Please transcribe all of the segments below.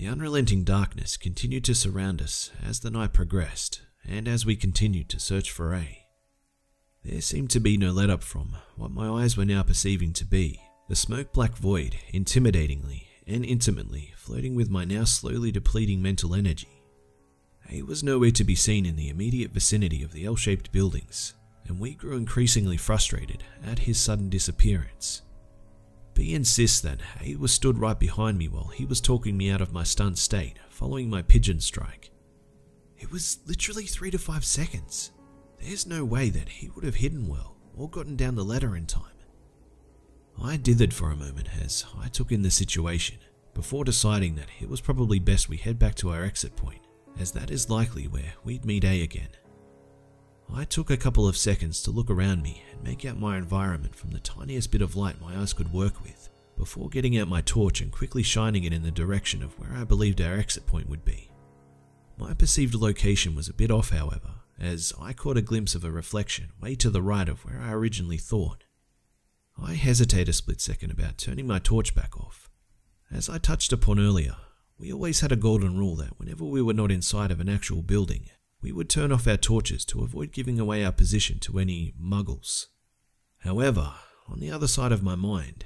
The unrelenting darkness continued to surround us as the night progressed, and as we continued to search for A. There seemed to be no let-up from what my eyes were now perceiving to be the smoke-black void, intimidatingly and intimately flirting with my now slowly depleting mental energy. A was nowhere to be seen in the immediate vicinity of the L-shaped buildings, and we grew increasingly frustrated at his sudden disappearance. B insists that A was stood right behind me while he was talking me out of my stunned state following my pigeon strike. It was literally 3 to 5 seconds. There's no way that he would have hidden well or gotten down the ladder in time. I dithered for a moment as I took in the situation, before deciding that it was probably best we head back to our exit point, as that is likely where we'd meet A again. I took a couple of seconds to look around me and make out my environment from the tiniest bit of light my eyes could work with, before getting out my torch and quickly shining it in the direction of where I believed our exit point would be. My perceived location was a bit off, however, as I caught a glimpse of a reflection way to the right of where I originally thought. I hesitated a split second about turning my torch back off. As I touched upon earlier, we always had a golden rule that whenever we were not inside of an actual building, we would turn off our torches to avoid giving away our position to any muggles. However, on the other side of my mind,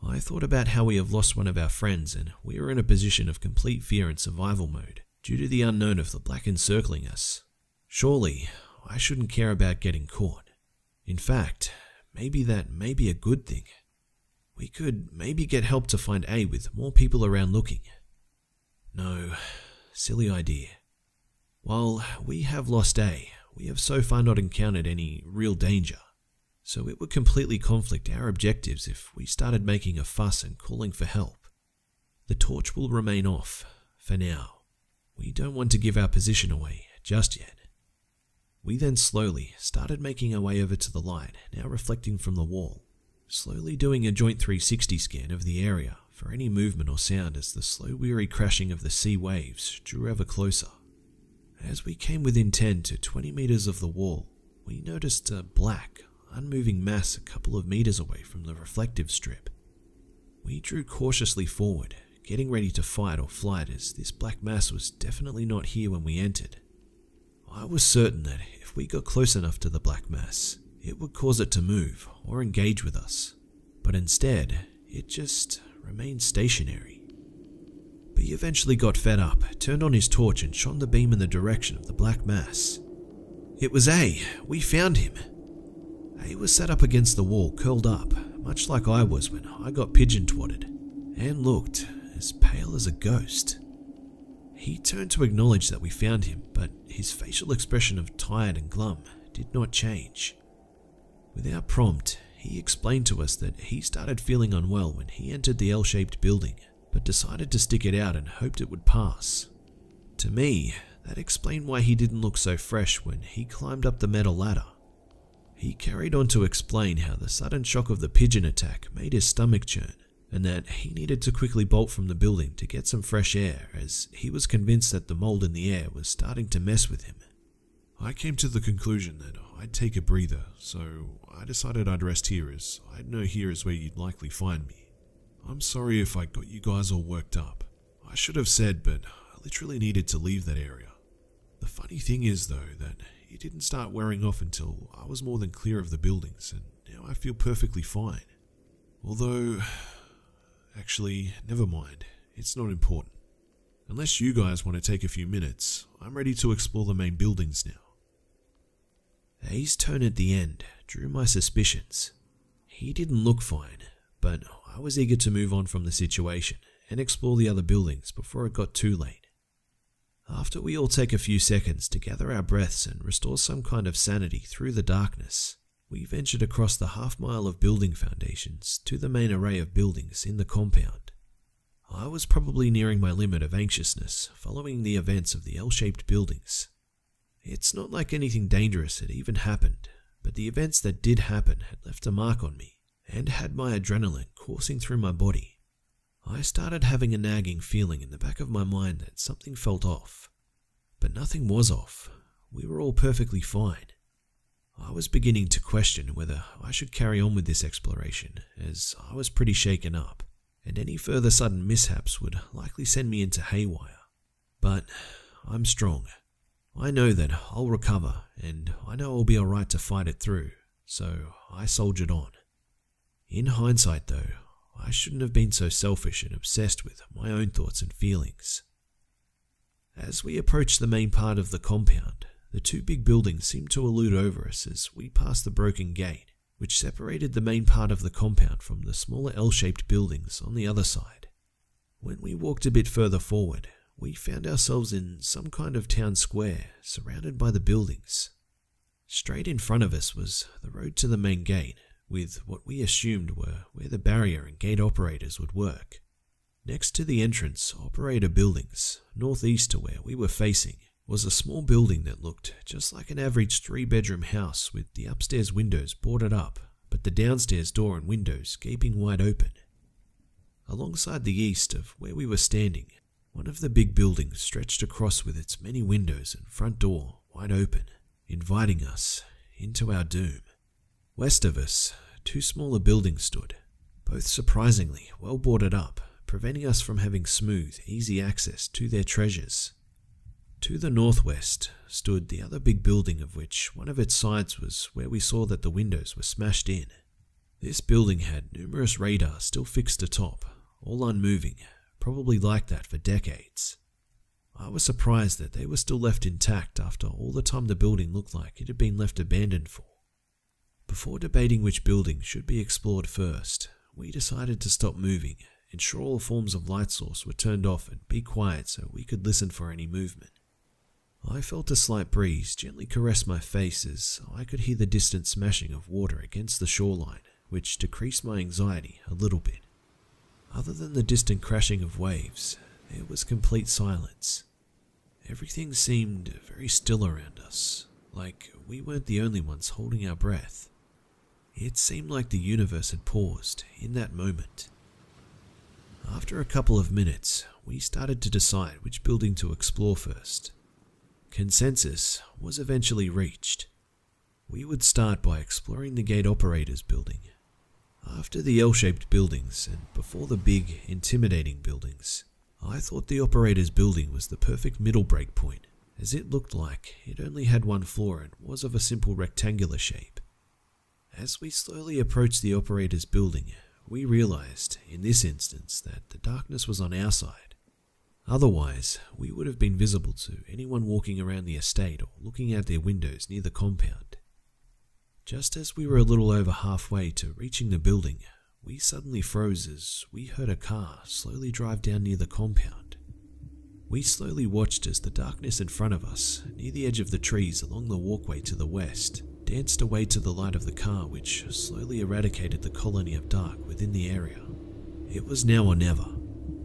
I thought about how we have lost one of our friends and we are in a position of complete fear and survival mode due to the unknown of the black encircling us. Surely, I shouldn't care about getting caught. In fact, maybe that may be a good thing. We could maybe get help to find A with more people around looking. No, silly idea. While we have lost A, we have so far not encountered any real danger, so it would completely conflict our objectives if we started making a fuss and calling for help. The torch will remain off, for now. We don't want to give our position away just yet. We then slowly started making our way over to the light, now reflecting from the wall, slowly doing a joint 360 scan of the area for any movement or sound as the slow weary crashing of the sea waves drew ever closer. As we came within 10 to 20 meters of the wall, we noticed a black, unmoving mass a couple of meters away from the reflective strip. We drew cautiously forward, getting ready to fight or flight as this black mass was definitely not here when we entered. I was certain that if we got close enough to the black mass, it would cause it to move or engage with us, but instead, it just remained stationary. B eventually got fed up, turned on his torch and shone the beam in the direction of the black mass. It was A. We found him. A was sat up against the wall, curled up, much like I was when I got pigeon-twatted, and looked as pale as a ghost. He turned to acknowledge that we found him, but his facial expression of tired and glum did not change. Without prompt, he explained to us that he started feeling unwell when he entered the L-shaped building, but decided to stick it out and hoped it would pass. To me, that explained why he didn't look so fresh when he climbed up the metal ladder. He carried on to explain how the sudden shock of the pigeon attack made his stomach churn, and that he needed to quickly bolt from the building to get some fresh air as he was convinced that the mold in the air was starting to mess with him. I came to the conclusion that I'd take a breather, so I decided I'd rest here as I'd know here is where you'd likely find me. I'm sorry if I got you guys all worked up. I should have said, but I literally needed to leave that area. The funny thing is though that it didn't start wearing off until I was more than clear of the buildings, and now I feel perfectly fine. Although, actually, never mind, it's not important. Unless you guys want to take a few minutes, I'm ready to explore the main buildings now. A's tone at the end drew my suspicions. He didn't look fine, but I was eager to move on from the situation and explore the other buildings before it got too late. After we all take a few seconds to gather our breaths and restore some kind of sanity through the darkness, we ventured across the half-mile of building foundations to the main array of buildings in the compound. I was probably nearing my limit of anxiousness following the events of the L-shaped buildings. It's not like anything dangerous had even happened, but the events that did happen had left a mark on me and had my adrenaline coursing through my body. I started having a nagging feeling in the back of my mind that something felt off. But nothing was off. We were all perfectly fine. I was beginning to question whether I should carry on with this exploration, as I was pretty shaken up. and any further sudden mishaps would likely send me into haywire. But I'm strong. I know that I'll recover, and I know I'll be alright to fight it through, so I soldiered on. In hindsight though, I shouldn't have been so selfish and obsessed with my own thoughts and feelings. As we approached the main part of the compound, the two big buildings seemed to elude over us as we passed the broken gate, which separated the main part of the compound from the smaller L-shaped buildings on the other side. When we walked a bit further forward, we found ourselves in some kind of town square, surrounded by the buildings. Straight in front of us was the road to the main gate, with what we assumed were where the barrier and gate operators would work. Next to the entrance operator buildings, northeast to where we were facing, was a small building that looked just like an average 3-bedroom house with the upstairs windows boarded up, but the downstairs door and windows gaping wide open. Alongside the east of where we were standing, one of the big buildings stretched across with its many windows and front door wide open, inviting us into our doom. West of us, 2 smaller buildings stood, both surprisingly well boarded up, preventing us from having smooth, easy access to their treasures. To the northwest stood the other big building, of which one of its sides was where we saw that the windows were smashed in. This building had numerous radars still fixed atop, all unmoving, probably like that for decades. I was surprised that they were still left intact after all the time the building looked like it had been left abandoned for. Before debating which building should be explored first, we decided to stop moving, ensure all forms of light source were turned off, and be quiet so we could listen for any movement. I felt a slight breeze gently caress my face as I could hear the distant smashing of water against the shoreline, which decreased my anxiety a little bit. Other than the distant crashing of waves, there was complete silence. Everything seemed very still around us, like we weren't the only ones holding our breath. It seemed like the universe had paused in that moment. After a couple of minutes, we started to decide which building to explore first. Consensus was eventually reached. We would start by exploring the gate operator's building. After the L-shaped buildings and before the big, intimidating buildings, I thought the operator's building was the perfect middle break point, as it looked like it only had 1 floor and was of a simple rectangular shape. As we slowly approached the operator's building, we realized, in this instance, that the darkness was on our side. Otherwise, we would have been visible to anyone walking around the estate or looking out their windows near the compound. Just as we were a little over halfway to reaching the building, we suddenly froze as we heard a car slowly drive down near the compound. We slowly watched as the darkness in front of us, near the edge of the trees along the walkway to the west, danced away to the light of the car, which slowly eradicated the colony of dark within the area. It was now or never.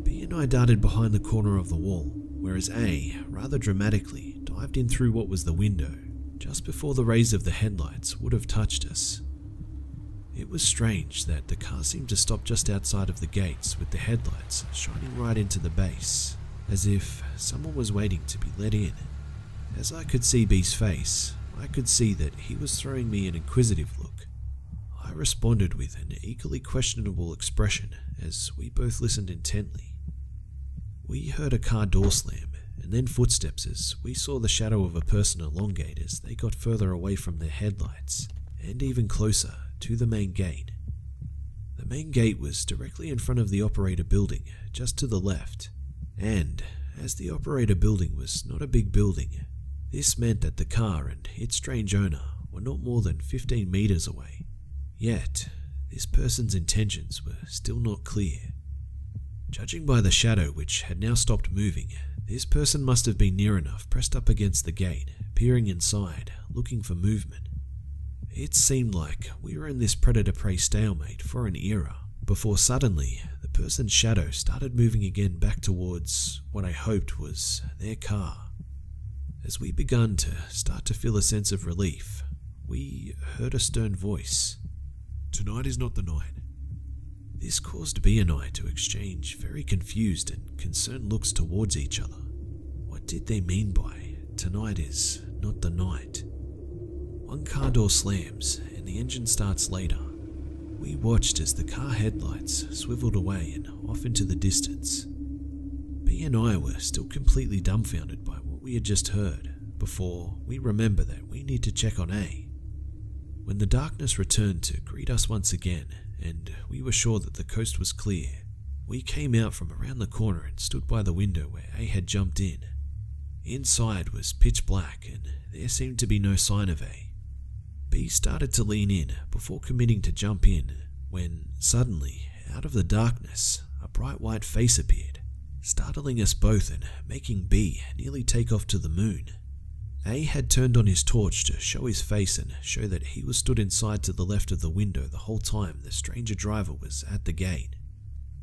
B and I darted behind the corner of the wall, whereas A, rather dramatically, dived in through what was the window, just before the rays of the headlights would have touched us. It was strange that the car seemed to stop just outside of the gates, with the headlights shining right into the base, as if someone was waiting to be let in. As I could see B's face, I could see that he was throwing me an inquisitive look. I responded with an equally questionable expression as we both listened intently. We heard a car door slam, and then footsteps as we saw the shadow of a person elongate as they got further away from their headlights, and even closer to the main gate. The main gate was directly in front of the operator building, just to the left, and as the operator building was not a big building, this meant that the car and its strange owner were not more than 15 meters away. Yet, this person's intentions were still not clear. Judging by the shadow which had now stopped moving, this person must have been near enough, pressed up against the gate, peering inside, looking for movement. It seemed like we were in this predator-prey stalemate for an era, before suddenly the person's shadow started moving again back towards what I hoped was their car. As we began to start to feel a sense of relief, we heard a stern voice. "Tonight is not the night." This caused B and I to exchange very confused and concerned looks towards each other. What did they mean by "tonight is not the night"? One car door slams and the engine starts later. We watched as the car headlights swiveled away and off into the distance. B and I were still completely dumbfounded by what we had just heard before we remember that we need to check on A. When the darkness returned to greet us once again and we were sure that the coast was clear, we came out from around the corner and stood by the window where A had jumped in. Inside was pitch black and there seemed to be no sign of A. B started to lean in before committing to jump in when suddenly, out of the darkness, a bright white face appeared, startling us both and making B nearly take off to the moon. A had turned on his torch to show his face and show that he was stood inside to the left of the window the whole time the stranger driver was at the gate.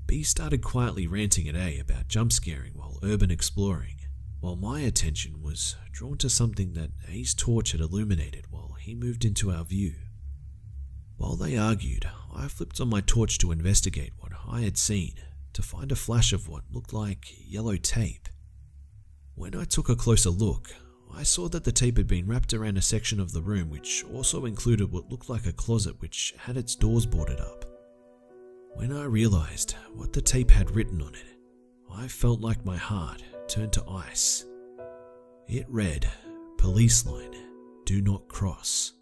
B started quietly ranting at A about jump scaring while urban exploring, while my attention was drawn to something that A's torch had illuminated while he moved into our view. While they argued, I flipped on my torch to investigate what I had seen, to find a flash of what looked like yellow tape. When I took a closer look, I saw that the tape had been wrapped around a section of the room which also included what looked like a closet which had its doors boarded up. When I realized what the tape had written on it, I felt like my heart turned to ice. It read, "Police line, do not cross."